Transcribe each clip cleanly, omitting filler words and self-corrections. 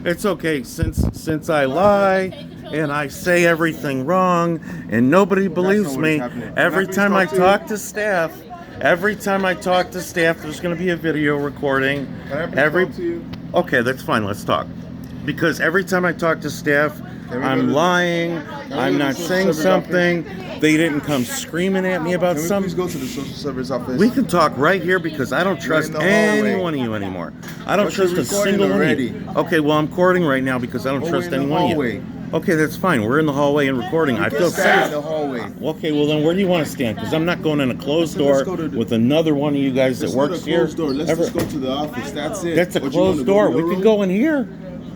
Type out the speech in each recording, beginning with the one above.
It's okay since I lie and I say everything wrong and nobody That's not believes what is me. happening. Can I Every please time I talk to you? talk to staff, every time I talk to staff, there's going to be a video recording. Can I please Every talk to you? Okay, that's fine. Let's talk. Because every time I talk to staff, Can we go I'm to lying. we I'm go to not the saying social service something. They didn't come screaming at me about Can we something. please go to the social service office? We can talk right here because I don't We're trust in the any hallway. one of you anymore. I don't But you're trust a recording single already. one of you. Okay, well, I'm recording right now because I don't But we're trust in any the one of hallway. you. Okay, that's fine. We're in the hallway and recording. I We feel can stand in safe. the hallway. Okay, well, then where do you want to stand? Because I'm not going in a closed So let's door go to the- with another one of you guys that It's not a works here. closed door. Let's Ever- just go to the office. That's it. That's a What, you wanna closed go door. to your We can room? go in here.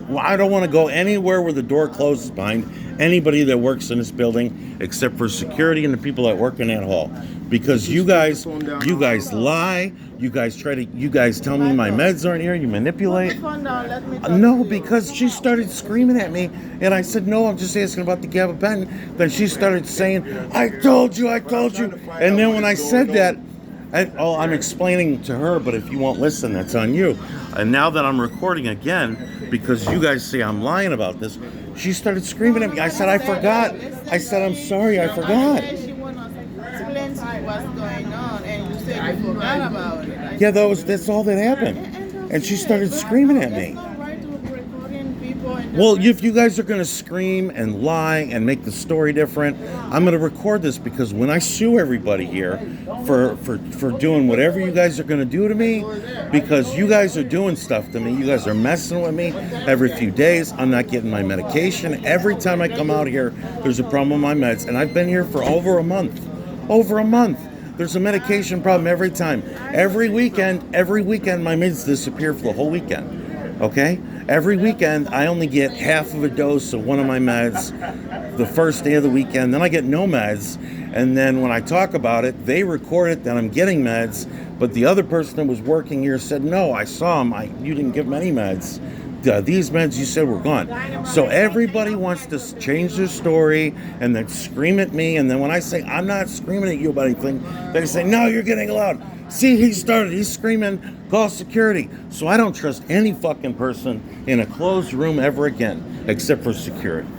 Well, I don't want to go anywhere where the door closes behind anybody that works in this building except for security and the people that work in that hall. Because you guys lie. You guys tell me my meds aren't here. You manipulate. No, because she started screaming at me, and I said, no, I'm just asking about the gabapentin. Then she started saying, I told you. And then when I said that, I'm explaining to her, but if you won't listen, that's on you. And now that I'm recording again, because you guys say I'm lying about this, she started screaming at me. I said, I forgot. I said, I'm sorry, I forgot. She wanted to explain to you what's going on, and you said you forgot about it. Yeah, that's all that happened. And she started screaming at me. It's not right to be recording people and Well, if you guys are going to scream and lie and make the story different, I'm going to record this because when I sue everybody here for doing whatever you guys are going to do to me, because you guys are doing stuff to me, you guys are messing with me every few days. I'm not getting my medication. Every time I come out here, there's a problem with my meds, and I've been here for over a month. Over a month. There's a medication problem every time. Every weekend, my meds disappear for the whole weekend. Okay? Every weekend, I only get half of a dose of one of my meds the first day of the weekend. Then I get no meds. And then when I talk about it, they record it that I'm getting meds. But the other person that was working here said, no, I saw him. You didn't give him any meds. These meds you said were gone. So everybody wants to change their story and then scream at me. And then when I say, I'm not screaming at you about anything, they say, no, you're getting loud. See, he's screaming, call security. So I don't trust any fucking person in a closed room ever again, except for security.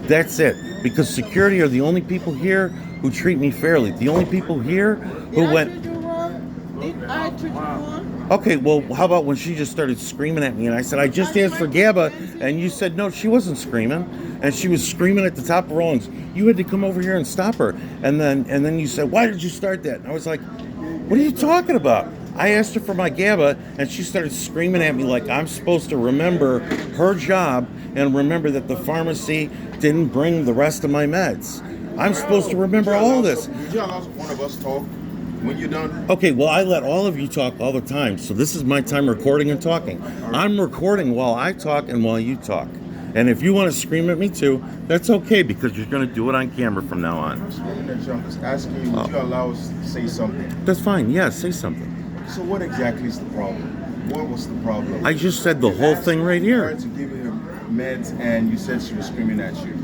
That's it. Because security are the only people here who treat me fairly. The only people here who went... Did I treat you wrong? Okay, well, how about when she just started screaming at me and I said, I just asked for GABA, and you said, no, she wasn't screaming. And she was screaming at the top of her lungs. You had to come over here and stop her. And then you said, why did you start that? And I was like, what are you talking about? I asked her for my GABA, and she started screaming at me like I'm supposed to remember her job and remember that the pharmacy didn't bring the rest of my meds. I'm supposed to remember all this. Did you allow one of us talk when you're done? Okay, well, I let all of you talk all the time, so this is my time recording and talking. I'm recording while I talk and while you talk. And if you want to scream at me too, that's okay, because you're going to do it on camera from now on. I'm just asking you, would you allow us to say something? That's fine. Yeah, say something. So what exactly is the problem? What was the problem? I just said the whole thing right You here. tried to give her meds, and you said she was screaming at you.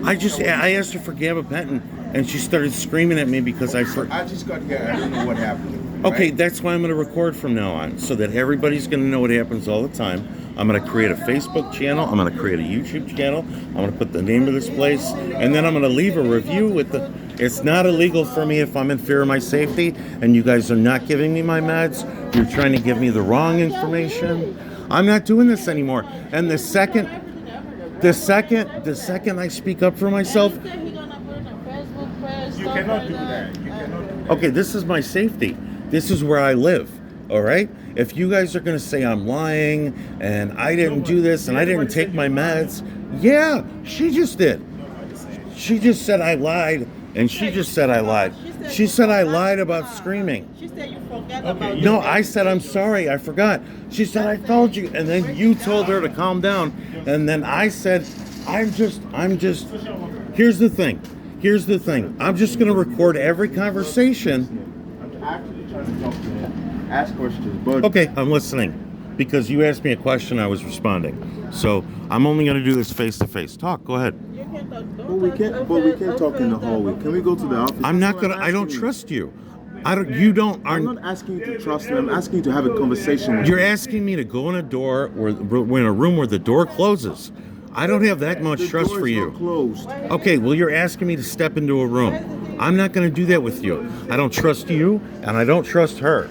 I asked her for gabapentin, and she started screaming at me because I just got here. I don't know what happened. Okay, right? that's why I'm going to record from now on, so that everybody's going to know what happens all the time. I'm going to create a Facebook channel. I'm going to create a YouTube channel. I'm going to put the name of this place, and then I'm going to leave a review with the... It's not illegal for me if I'm in fear of my safety, and you guys are not giving me my meds. You're trying to give me the wrong information. I'm not doing this anymore. And the second I speak up for myself... You cannot do that. You cannot do that. Okay, this is my safety. This is where I live. All right? If you guys are going to say I'm lying and I didn't do this and I didn't take my meds, yeah, she just did. She just said I lied, and she just said I lied. She said I lied about screaming. She said you forgot about it. No, I said I'm sorry, I forgot. She said I told you, and then you told her to calm down, and then I said I'm just. Here's the thing. I'm just going to record every conversation. I'm actually trying to talk to him, ask questions, but Okay, I'm listening. Because you asked me a question, I was responding. So I'm only going to do this face to face. Talk. Go ahead. You can talk. we can't talk in the hallway. Can we go to the office? I'm not That's what going to. I don't asking you. trust you. I'm not asking you to trust me. I'm asking you to have a conversation with You're me. asking me to go in a door where we're in a room where the door closes. I don't have that much The trust door for is you. not closed. Okay, well, you're asking me to step into a room. I'm not going to do that with you. I don't trust you, and I don't trust her.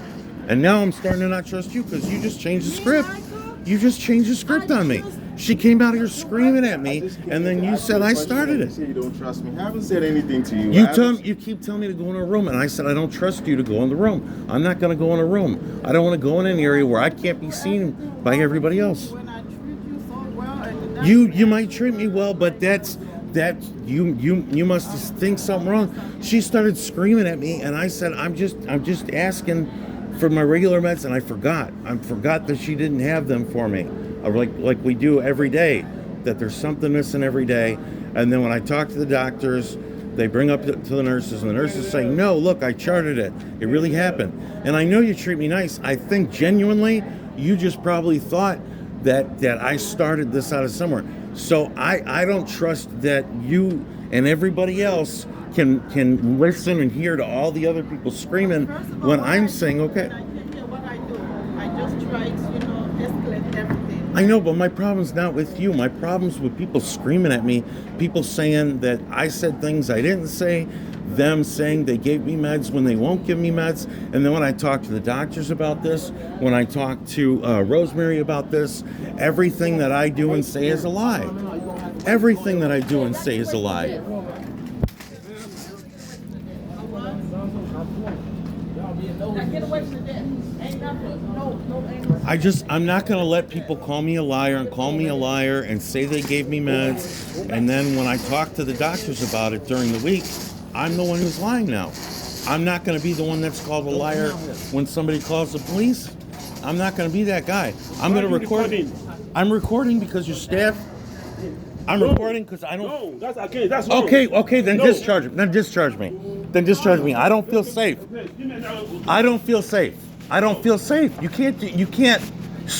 And now I'm starting to not trust you because you just changed the script. You just changed the script on me. She came out here screaming at me, and then you said I started You it. say you don't trust me. I haven't said anything to you. You keep telling me to go in a room, and I said I don't trust you to go in the room. I'm not going to go in a room. I don't want to go in an area where I can't be seen by everybody else. When I treat you so well, and You might treat me well, but you must think something wrong. She started screaming at me, and I said I'm just asking for my regular meds, and I forgot that she didn't have them for me, like we do every day. That there's something missing every day, and then when I talk to the doctors, they bring up to the nurses, and the nurses say, "No, look, I charted it. It really happened." And I know you treat me nice. I think genuinely, you just probably thought that I started this out of somewhere. So I don't trust that you and everybody else can listen and hear to all the other people screaming first of all, when what I'm I saying, do, okay. I didn't hear what I do. I just try to, escalate everything. I know, but my problem's not with you. My problem's with people screaming at me, people saying that I said things I didn't say, them saying they gave me meds when they won't give me meds. And then when I talk to the doctors about this, when I talk to Rosemary about this, everything that I do and say is a lie. Everything that I do and say is a lie. I'm not going to let people call me a liar and say they gave me meds. And then when I talk to the doctors about it during the week, I'm the one who's lying now. I'm not going to be the one that's called a liar when somebody calls the police. I'm not going to be that guy. I'm going to record. I'm recording because your staff. I'm recording because I don't. No, that's okay. That's wrong. Okay, then No. discharge me. Then discharge me. I don't feel safe. I don't feel safe. You can't